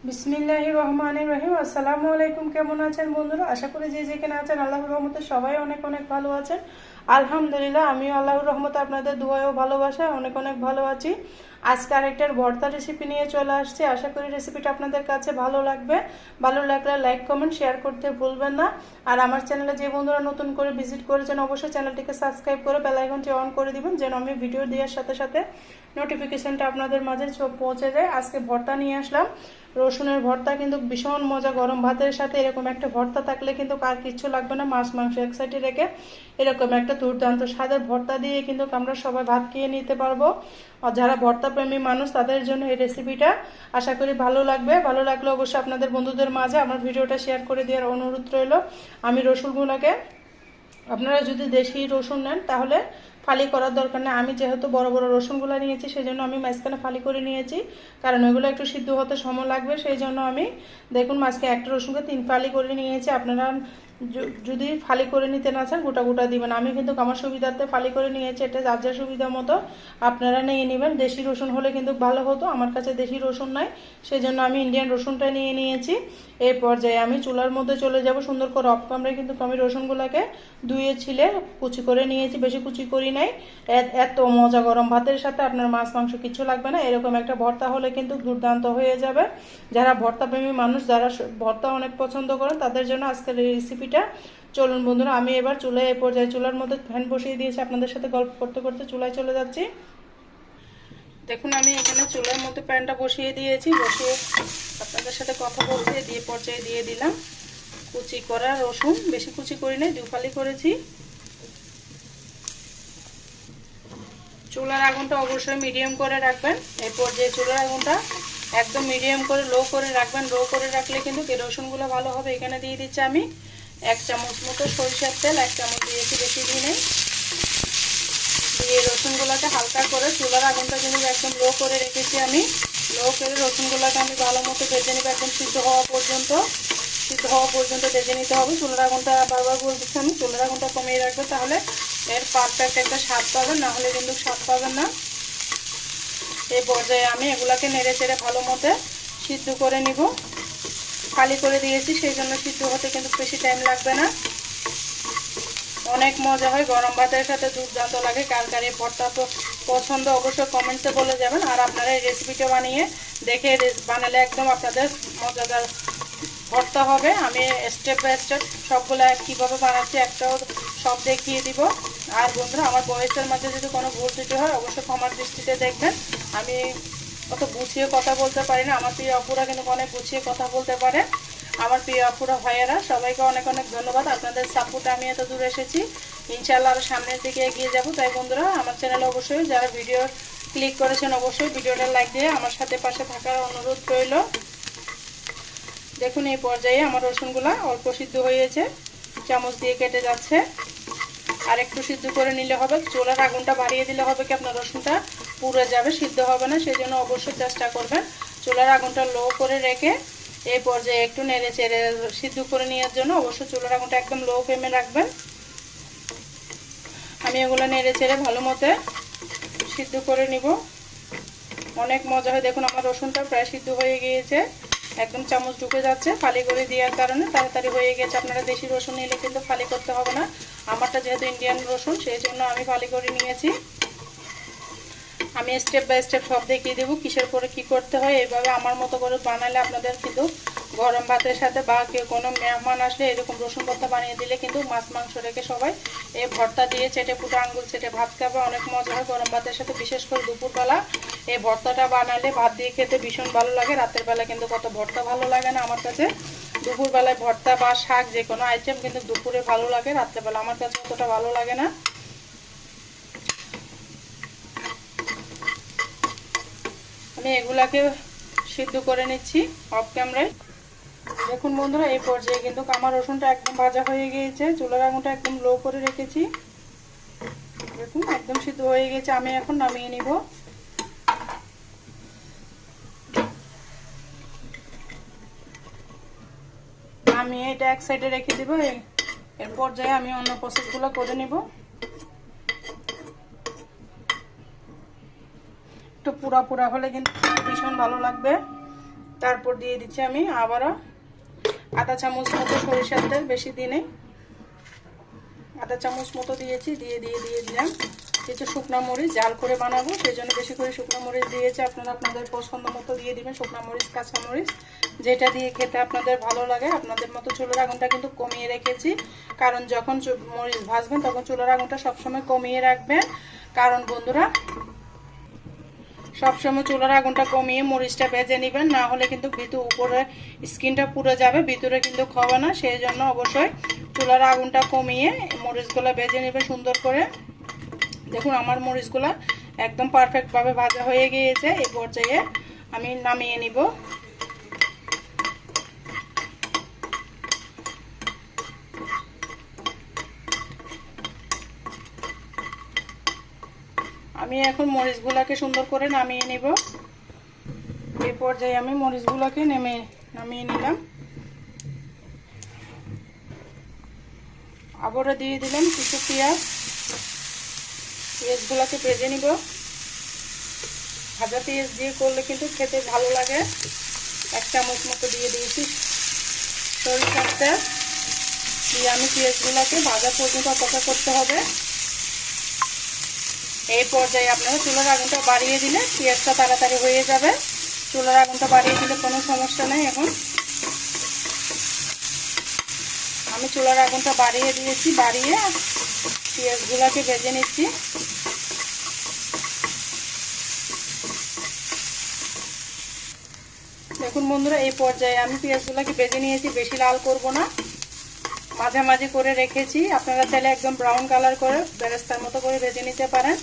বিসমিল্লাহির রহমানির রহিম। আসসালামু আলাইকুম। কেমন আছেন বন্ধুরা? আশা করি যে যেখানে আছেন আল্লাহর রহমতে সবাই অনেক অনেক ভালো আছেন। আলহামদুলিল্লাহ, আমিও আল্লাহর রহমতে আপনাদের দুয়ায় ও ভালোবাসায় অনেক অনেক ভালো আছি। আজকে আরেকটার ভর্তা রেসিপি নিয়ে চলে আসছি। আশা করি রেসিপিটা আপনাদের কাছে ভালো লাগবে। ভালো লাগলে লাইক কমেন্ট শেয়ার করতে ভুলবেন না। আর আমার চ্যানেলে যে বন্ধুরা নতুন করে ভিজিট করেছেন অবশ্যই চ্যানেলটিকে সাবস্ক্রাইব করে বেল আইকনটি অন করে দিবেন, যেন আমি ভিডিও দেওয়ার সাথে সাথে নোটিফিকেশনটা আপনাদের মাঝে পৌঁছে যায়। আজকে ভর্তা নিয়ে আসলাম, রসুনের ভর্তা। কিন্তু ভীষণ মজা, গরম ভাতের সাথে এরকম একটা ভর্তা থাকলে কিন্তু আর কিচ্ছু লাগবে না। মাছ মাংস এক সাইডে রেখে এরকম একটা দুর্দান্ত স্বাদের ভর্তা দিয়ে কিন্তু আমরা সবাই ভাত খেয়ে নিতে পারবো। আর যারা ভর্তা প্রেমী মানুষ তাদের জন্য এই রেসিপিটা আশা করি ভালো লাগবে। ভালো লাগলে অবশ্যই আপনাদের বন্ধুদের মাঝে আমার ভিডিওটা শেয়ার করে দেওয়ার অনুরোধ রইল। আমি রসুনগুলোকে, আপনারা যদি দেশি রসুন নেন তাহলে ফালি করার দরকার নেই। আমি যেহেতু বড় বড় রসুনগুলো নিয়েছি সেই জন্য আমি মাঝখানে ফালি করে নিয়েছি, কারণ ওইগুলো একটু সিদ্ধ হতে সময় লাগবে। সেই জন্য আমি দেখুন মাঝখানে একটা রসুনকে 3 ফালি করে নিয়েছি। আপনারা যদি ফালি করে নিতে না চান গোটা গোটা দিবেন। আমি কিন্তু আমার সুবিধার্থে ফালি করে নিয়েছি। এটা যার যার সুবিধা মতো আপনারা নিয়ে নেবেন। দেশি রসুন হলে কিন্তু ভালো হতো, আমার কাছে দেশি রসুন নাই, সেই জন্য আমি ইন্ডিয়ান রসুনটা নিয়ে নিয়েছি। এই পর্যায়ে আমি চুলার মধ্যে চলে যাব। সুন্দর করে অফ ক্যামেরায় কিন্তু আমি রসুনগুলোকে ধুয়ে ছিলে কুচি করে নিয়েছি, বেশি কুচি করি নাই। এত মজা, গরম ভাতের সাথে আপনার মাছ মাংস কিছু লাগবে না। এরকম একটা ভর্তা হলে কিন্তু দুর্দান্ত হয়ে যাবে। যারা ভর্তা প্রেমী মানুষ, যারা ভর্তা অনেক পছন্দ করেন তাদের জন্য আজকের এই রেসিপিটা। চলুন বন্ধুরা, আমি এবার চুলায় এই পর্যায়ে চুলার মধ্যে ফ্যান বসিয়ে দিয়েছি। আপনাদের সাথে গল্প করতে করতে চুলায় চলে যাচ্ছি। দেখুন আমি এখানে চুলার মধ্যে প্যানটা বসিয়ে দিয়েছি। বসিয়ে আপনাদের সাথে কথা বলতে দিয়ে পর্যায়ে দিয়ে দিলাম কুচি করা রসুন। বেশি কুচি করি নাই, 2 ফালি করেছি। চুলার আগুনটা অবশ্যই মিডিয়াম করে রাখবেন। এই পর্যায়ে চুলার আগুনটা একদম মিডিয়াম করে লো করে রাখবেন। লো করে রাখলে কিন্তু রসুনগুলো ভালো হবে। এখানে দিয়ে দিচ্ছি আমি 1 চামচ মতো সরিষার তেল। 1 চামচ দিয়েছি, বেশি দিই নেই। দিয়ে রসুনগুলোকে হালকা করে, চুলার আগুনটা কিন্তু একদম লো করে রেখেছি আমি। লো করে রসুনগুলোকে আমি ভালো মতো ভেজে নেব, একদম সিদ্ধ হওয়া পর্যন্ত ভেজে নিতে হবে। চুলার আগুনটা বারবার বলে দিচ্ছি আমি, চুলার আগুনটা কমিয়ে রাখবে, তাহলে এর পারফেক্ট একটা স্বাদ পাবেন, না হলে কিন্তু স্বাদ পাবেন না। এই পর্যায়ে আমি এগুলাকে নেড়ে চেড়ে ভালো মতো সিদ্ধ করে নিব। খালি করে দিয়েছি সেই জন্য সিদ্ধ হতে কিন্তু বেশি টাইম লাগবে না। অনেক মজা হয়, গরম ভাতের সাথে দুর্দান্ত লাগে। কার কার এই ভর্তা পছন্দ অবশ্যই কমেন্টসে বলে যাবেন। আর আপনারা এই রেসিপিটা বানিয়ে দেখে বানালে একদম আপনাদের মজাদার ভর্তা হবে। আমি স্টেপ বাই স্টেপ সবগুলো কীভাবে বানাচ্ছি একটাও সব দেখিয়ে দিব। আর বন্ধুরা, আমার ভয়েসের মধ্যে যদি কোনো ভুল ত্রুটি হয় অবশ্যই ক্ষমার দৃষ্টিতে দেখবেন। আমি অত গুছিয়ে কথা বলতে পারি না, আমার প্রিয় অপুরা কিন্তু অনেক গুছিয়ে কথা বলতে পারে। আমার প্রিয় অপুরা ভাইয়েরা সবাইকে অনেক অনেক ধন্যবাদ। আপনাদের সাপোর্টে আমি এত দূর এসেছি, ইনশাআল্লাহ আরও সামনের দিকে এগিয়ে যাব। তাই বন্ধুরা, আমার চ্যানেলে অবশ্যই যারা ভিডিও ক্লিক করেছেন অবশ্যই ভিডিওটা লাইক দিয়ে আমার সাথে পাশে থাকার অনুরোধ রইল। দেখুন এই পর্যায়ে আমার রসুনগুলো অল্প সিদ্ধ হয়েছে, চামচ দিয়ে কেটে যাচ্ছে। আর একটু সিদ্ধ করে নিলে হবে। চুলার আগুনটা বাড়িয়ে দিলে হবে কি আপনার রসুনটা পুড়ে যাবে, সিদ্ধ হবে না। সেই জন্য অবশ্যই চেষ্টা করবেন চুলার আগুনটা লো করে রেখে এই পর্যায়ে একটু নেড়ে চেড়ে সিদ্ধ করে নেওয়ার জন্য অবশ্যই চুলার আগুনটা একদম লো ফ্লেমে রাখবেন। আমি এগুলো নেড়ে চেড়ে ভালো মতো সিদ্ধ করে নিব। অনেক মজা হয়। দেখুন আমার রসুনটা প্রায় সিদ্ধ হয়ে গিয়েছে, একদম চামচ ঢুকে যাচ্ছে। ফালি করে দেওয়ার কারণে তাড়াতাড়ি হয়ে গেছে। আপনারা দেশি রসুন নিলে কিন্তু ফালি করতে হবে না। আমারটা যেহেতু ইন্ডিয়ান রসুন সেই জন্য আমি ফালি করে নিয়েছি। আমি স্টেপ বাই স্টেপ সব দেখিয়ে দেবো কিসের পরে কি করতে হয়। এইভাবে আমার মতো করে বানালে আপনাদের কিন্তু গরম ভাতের সাথে বা কেউ কোনো মেহমান আসলে এরকম রসুন ভর্তা বানিয়ে দিলে কিন্তু মাছ মাংস রেখে সবাই এই ভর্তা দিয়ে চেটে পুটে আঙ্গুল চেটে ভাত খাবে। অনেক মজা হয় গরম ভাতের সাথে, বিশেষ করে দুপুরবেলা এই ভর্তাটা বানালে ভাত দিয়ে খেতে ভীষণ ভালো লাগে। রাতের বেলা কিন্তু কত ভর্তা ভালো লাগে না আমার কাছে। দুপুরবেলায় ভর্তা বা শাক যে কোনো আইটেম কিন্তু দুপুরে ভালো লাগে, রাত্রেবেলা আমার কাছে অতটা ভালো লাগে না। আমি এগুলাকে সিদ্ধ করে নিচ্ছি অফ ক্যামেরায়। দেখুন বন্ধুরা, এই পর্যায়ে কিন্তু আমার রসুনটা একদম ভাজা হয়ে গিয়েছে। চুলার আগুনটা একদম লো করে রেখেছি। দেখুন একদম সিদ্ধ হয়ে গেছে। আমি এখন নামিয়ে নিব। আমি এটা এক সাইডে রেখে দিব। এর পর্যায়ে আমি অন্য প্রসেসগুলো করে নিব। একটু পুরা পুরা হলে কিন্তু ভীষণ ভালো লাগবে। তারপর দিয়ে দিচ্ছি আমি আবারও আধা চামচ মতো সরিষার তেল, বেশি দিনে আধা চামচ মতো দিয়েছি। দিয়ে দিলাম কিছু শুকনো মরিচ, জাল করে বানাবো সেই জন্য বেশি করে শুকনো মরিচ দিয়েছি। আপনারা আপনাদের পছন্দ মতো দিয়ে দিবেন শুকনো মরিচ, কাঁচা মরিচ, যেটা দিয়ে খেতে আপনাদের ভালো লাগে। আপনাদের মতো চুলার আগুনটা কিন্তু কমিয়ে রেখেছি, কারণ যখন মরিচ ভাজবেন তখন চুলার আগুনটা সবসময় কমিয়ে রাখবেন। কারণ বন্ধুরা, সবসময় চুলার আগুনটা কমিয়ে মরিচটা ভেজে নেবেন, না হলে কিন্তু উপরে স্কিনটা পুড়ে যাবে, ভিতরে কিন্তু খাবে না। সেই জন্য অবশ্যই চুলার আগুনটা কমিয়ে মরিচগুলো ভেজে নেবে সুন্দর করে। দেখুন আমার মরিচগুলো একদম পারফেক্টভাবে ভাজা হয়ে গিয়েছে। এই পর্যায়ে আমি নামিয়ে নিব। আমি এখন মরিচগুলোকে সুন্দর করে নামিয়ে নিব। এই পর্যায়ে আমি মরিচগুলোকে নামিয়ে নিলাম। আবারও দিয়ে দিলাম কিছু পেঁয়াজগুলোকে ভেজে নিব। ভাজা পেঁয়াজ দিয়ে করলে কিন্তু খেতে ভালো লাগে। 1 চামচ মতো দিয়ে দিয়েছি সরিষার তেল। দিয়ে আমি পেঁয়াজগুলোকে ভাজা পর্যন্ত অপেক্ষা করতে হবে। এই পর্যায়ে আপনারা চুলার আগুনটা বাড়িয়ে দিলে পেঁয়াজটা তাড়াতাড়ি হয়ে যাবে। চুলার আগুনটা বাড়িয়ে দিলে কোনো সমস্যা নেই। এখন আমি চুলার আগুনটা বাড়িয়ে দিয়েছি, বাড়িয়ে পেঁয়াজগুলোকে ভেজে নিচ্ছি। দেখুন বন্ধুরা, এই পর্যায়ে আমি পেঁয়াজগুলোকে ভেজে নিয়েছি, বেশি লাল করব না, মাঝামাঝি করে রেখেছি। আপনারা চাইলে একদম ব্রাউন কালার করে বেরেস্তার মতো করে ভেজে নিতে পারেন।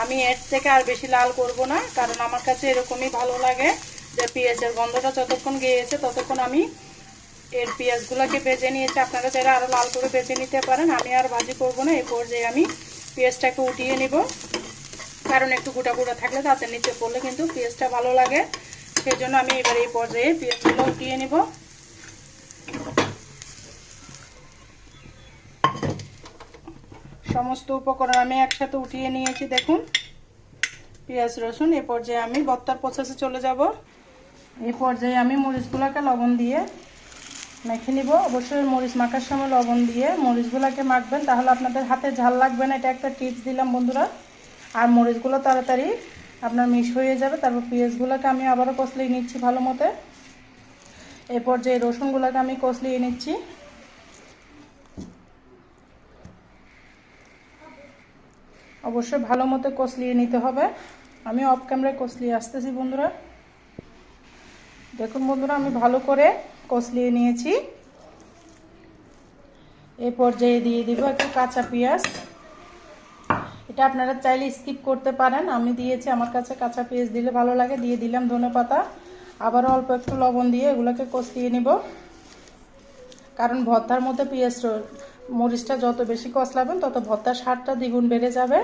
আমি এর থেকে আর বেশি লাল করব না, কারণ আমার কাছে এরকমই ভালো লাগে যে পেঁয়াজের গন্ধটা যতক্ষণ গিয়েছে ততক্ষণ আমি এর পেঁয়াজগুলোকে ভেজে নিয়েছি। আপনারা চাইলে আরও লাল করে ভেজে নিতে পারেন। আমি আর ভাজি করব না। এই পর্যায়ে আমি পেঁয়াজটাকে উঠিয়ে নিব, কারণ একটু গোটা গোটা থাকলে তাতে নিচে পড়লে কিন্তু পেঁয়াজটা ভালো লাগে। সেই জন্য আমি এবার এই পর্যায়ে পেঁয়াজগুলো উঠিয়ে নিব। সমস্ত উপকরণ আমি একসাথে উঠিয়ে নিয়েছি। দেখুন পেঁয়াজ রসুন। এই পর্যায়ে আমি ভর্তার প্রসেসে চলে যাব। এই পর্যায়ে আমি মরিচগুলোকে লবণ দিয়ে মেখে নিব। অবশ্যই মরিচ মাখার সময় লবণ দিয়ে মরিচগুলোকে মাখবেন, তাহলে আপনাদের হাতে ঝাল লাগবে না। এটা একটা টিপস দিলাম বন্ধুরা। আর মরিচগুলো তাড়াতাড়ি আপনার মিশ হয়ে যাবে। তারপর পেঁয়াজগুলোকে আমি আবারও কষলিয়ে নিচ্ছি ভালো মতো। এই পর্যায়ে রসুনগুলোকে আমি কষলিয়ে নিচ্ছি। অবশ্যই ভালো মতো কষলিয়ে নিতে হবে। আমি অফ ক্যামেরায় কষলিয়ে আসতেছি বন্ধুরা। দেখুন বন্ধুরা, আমি ভালো করে কষলিয়ে নিয়েছি। এই পর্যায়ে দিয়ে দিব একটু কাঁচা পেঁয়াজ। এটা আপনারা চাইলে স্কিপ করতে পারেন, আমি দিয়েছি, আমার কাছে কাঁচা পেঁয়াজ দিলে ভালো লাগে। দিয়ে দিলাম ধনেপাতা। আবারও অল্প একটু লবণ দিয়ে এগুলোকে কষলিয়ে নিব, কারণ ভর্তার মধ্যে মরিচটা যত বেশি কষলাবেন তত ভর্তার স্বাদটা দ্বিগুণ বেড়ে যাবে।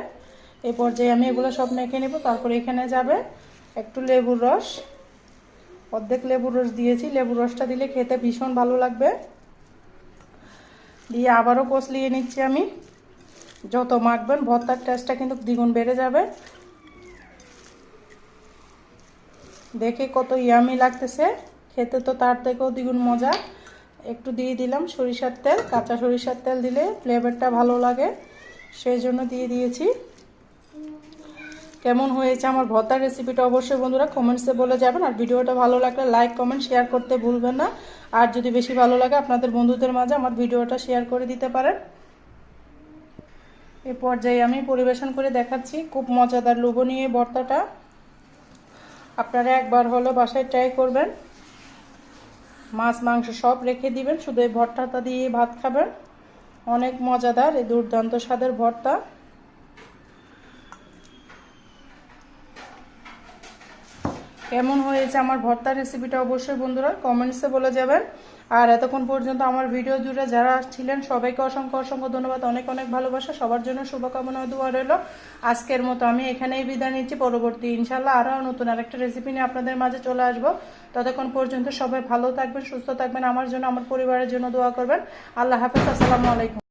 এই পর্যায়ে আমি এগুলো সব মেখে নেব। তারপরে এখানে যাবে একটু লেবুর রস, অর্ধেক লেবুর রস দিয়েছি। লেবুর রসটা দিলে খেতে ভীষণ ভালো লাগবে। দিয়ে আবারও কষলিয়ে নিচ্ছি আমি। যত মাখবেন ভর্তার টেস্টটা কিন্তু দ্বিগুণ বেড়ে যাবে। দেখে কত ইয়ামি লাগতেছে, খেতে তো তার থেকেও দ্বিগুণ মজা। একটু দিয়ে দিলাম সরিষার তেল। কাঁচা সরিষার তেল দিলে ফ্লেভারটা ভালো লাগে, সেই জন্য দিয়ে দিয়েছি। কেমন হয়েছে আমার ভর্তার রেসিপিটা অবশ্যই বন্ধুরা কমেন্টসে বলে যাবেন। আর ভিডিওটা ভালো লাগলে লাইক কমেন্ট শেয়ার করতে ভুলবেন না। আর যদি বেশি ভালো লাগে আপনাদের বন্ধুদের মাঝে আমার ভিডিওটা শেয়ার করে দিতে পারেন। এই পর্যায়ে আমি পরিবেশন করে দেখাচ্ছি। খুব মজাদার লোভনীয় ভর্তাটা আপনারা একবার হলো বাসায় ট্রাই করবেন। মাছ মাংস সব রেখে দিবেন, শুধু এই ভর্তাটা দিয়ে ভাত খাবেন। অনেক মজাদার এই দুর্দান্ত স্বাদের ভর্তা। কেমন হয়েছে আমার ভর্তার রেসিপিটা অবশ্যই বন্ধুরা কমেন্টসে বলে যাবেন। আর এতক্ষণ পর্যন্ত আমার ভিডিও জুড়ে যারা ছিলেন সবাইকে অসংখ্য অসংখ্য ধন্যবাদ, অনেক অনেক ভালোবাসা। সবার জন্য শুভকামনা ও দোয়া রইল। আজকের মতো আমি এখানেই বিদায় নিচ্ছি। পরবর্তী ইনশাল্লাহ আরও নতুন আরেকটা রেসিপি নিয়ে আপনাদের মাঝে চলে আসবো। ততক্ষণ পর্যন্ত সবাই ভালো থাকবেন, সুস্থ থাকবেন, আমার জন্য আমার পরিবারের জন্য দোয়া করবেন। আল্লাহ হাফেজ, আসসালামু আলাইকুম।